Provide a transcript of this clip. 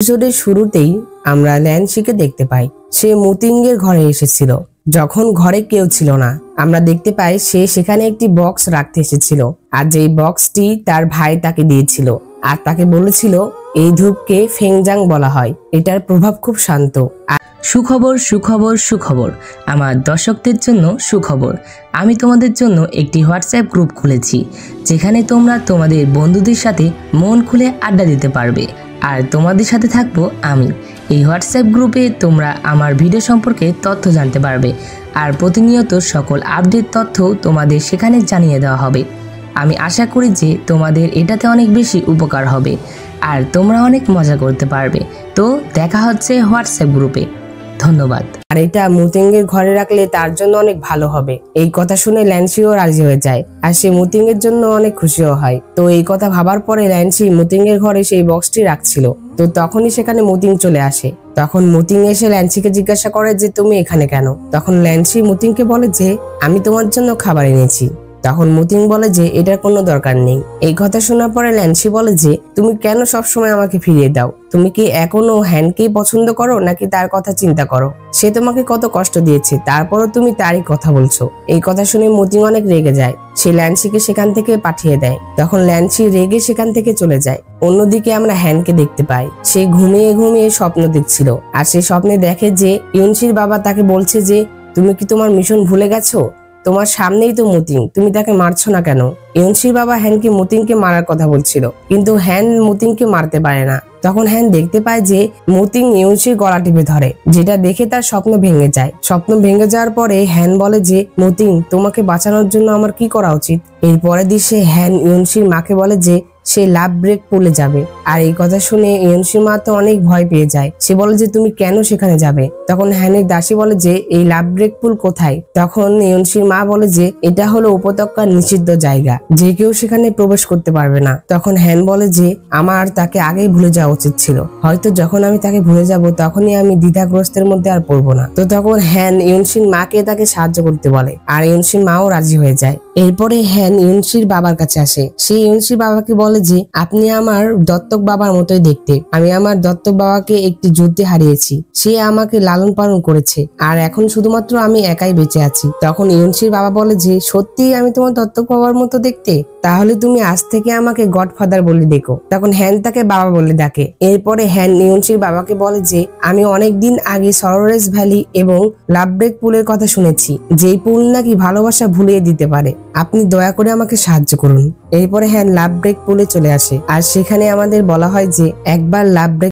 এপিসোডের শুরুতেই আমরা ল্যান্সিকে দেখতে পাই। সে মুতিংয়ের ঘরে এসেছিল। যখন ঘরে কেউ ছিল না, আমরা দেখতে পাই সে সেখানে একটি বক্স রাখতে এসেছিল, আর যেই বক্সটি তার ভাই তাকে দিয়েছিল, আর তাকে বলেছিল এই ধূপকে ফেংজাং বলা হয়, এটার প্রভাব খুব শান্ত। সুখবর সুখবর সুখবর, আমার দর্শকদের জন্য সুখবর। আমি তোমাদের জন্য একটি হোয়াটসঅ্যাপ গ্রুপ খুলেছি, যেখানে তোমরা তোমাদের বন্ধুদের সাথে মন খুলে আড্ডা দিতে পারবে, আর তোমাদের সাথে থাকবো আমি। এই হোয়াটসঅ্যাপ গ্রুপে তোমরা আমার ভিডিও সম্পর্কে তথ্য জানতে পারবে, আর প্রতিনিয়ত সকল আপডেট তথ্য তোমাদের সেখানে জানিয়ে দেওয়া হবে। আমি আশা করি যে তোমাদের এটাতে অনেক বেশি উপকার হবে, আর তোমরা অনেক মজা করতে পারবে। তো দেখা হচ্ছে হোয়াটসঅ্যাপ গ্রুপে। ধন্যবাদ। আর এটা মুতিংয়ের ঘরে রাখলে তার জন্য অনেক ভালো হবে। এই কথা শুনে ল্যান্সিও রাজি হয়ে যায়, আর সে মুতিংয়ের জন্য অনেক খুশিও হয়। তো এই কথা ভাবার পরে ল্যান্সি মুতিংয়ের ঘরে সেই বক্সটি রাখছিল। তো তখনই সেখানে মুতিং চলে আসে। তখন মুতিং এসে ল্যান্সিকে জিজ্ঞাসা করে যে তুমি এখানে কেন। তখন ল্যান্সি মুতিংকে বলে যে আমি তোমার জন্য খাবার এনেছি। তখন মুতিং বলে যে এটার কোনো দরকার নেই। এই কথা শোনার পরে ল্যান্সি বলে যে তুমি কেন সবসময় আমাকে ফিরিয়ে দাও? তুমি কি এখনো হ্যানকেই পছন্দ করো নাকি তার কথা চিন্তা করো? সে তোমাকে কত কষ্ট দিয়েছে, তারপরও তুমি তারই কথা বলছো। এই কথা শুনে মুতিং অনেক রেগে যায়। সে ল্যান্সিকে সেখান থেকে পাঠিয়ে দেয়। তখন ল্যান্সি রেগে সেখান থেকে চলে যায়। অন্যদিকে আমরা হ্যানকে দেখতে পাই। সে ঘুমিয়ে ঘুমিয়ে স্বপ্ন দেখছিল, আর সে স্বপ্নে দেখে যে ইউনসির বাবা তাকে বলছে যে তুমি কি তোমার মিশন ভুলে গেছো? তোমার সামনেই তো মুতিং, তুমি তাকে মারছো না কেন? ইউনসির বাবা হ্যানকে মুতিংকে মারার কথা বলছিল, কিন্তু হ্যান মুতিংকে মারতে পারে না। তখন হ্যান দেখতে পায় যে মুতিং ইউনসির গলা টিপে ধরে, যেটা দেখে তার স্বপ্ন ভেঙে যায়। স্বপ্ন ভেঙে যাওয়ার পরে হ্যান বলে যে মুতিং, তোমাকে বাঁচানোর জন্য আমার কি করা উচিত? এরপরের দৃশ্যে হ্যান ইউনসির মাকে বলে যে সে লাভ ব্রেক পুলে যাবে। আর এই কথা শুনে ইউনসির মা তো অনেক ভয় পেয়ে যায়। সে বলে যে তুমি কেন সেখানে যাবে? তখন হ্যানের দাসী বলে যে এই লাভ ব্রেক পুল কোথায়? তখন ইউনসির মা বলে যে এটা হলো উপত্যকার নিষিদ্ধ জায়গা, যে কেউ সেখানে প্রবেশ করতে পারবে না। তখন হ্যান বলে যে আমার তাকে আগেই ভুলে যাওয়া উচিত ছিল। হয়তো যখন আমি তাকে ভুলে যাব তখনই আমি দ্বিধাগ্রস্তের মধ্যে আর পড়বো না। তো তখন হ্যান ইউনসির মাকে তাকে সাহায্য করতে বলে, আর ইউনসির মাও রাজি হয়ে যায়। এরপরে হ্যান ইউনসির বাবার কাছে আসে। সে ইউনসির বাবাকে বলে যে আপনি আমার দত্তক বাবার মতোই দেখতে। আমি আমার দত্তক বাবাকে একটি যুদ্ধে হারিয়েছি। সে আমাকে লালন পালন করেছে, আর এখন শুধুমাত্র আমি একাই বেঁচে আছি। তখন ইউনসির বাবা বলে যে সত্যিই আমি তোমার দত্তক বাবার মতো দেখতে? তাহলে তুমি আজ থেকে আমাকে গডফাদার বলে ডেকো। তখন হ্যান তাকে বাবা বলে ডাকে। এরপরে হ্যান ইউনসির বাবাকে বলে যে আমি অনেকদিন আগে সরোরেস ভ্যালি এবং লাভব্রেক পুলের কথা শুনেছি, যেই পুল নাকি ভালোবাসা ভুলিয়ে দিতে পারে। আপনি দয়া করে আমাকে সাহায্য করুন। এরপরে হ্যান লাভ ব্রেক পুলে চলে আসে, আর সেখানে আমাদের বলা হয় যে একবার লাভ ব্রেক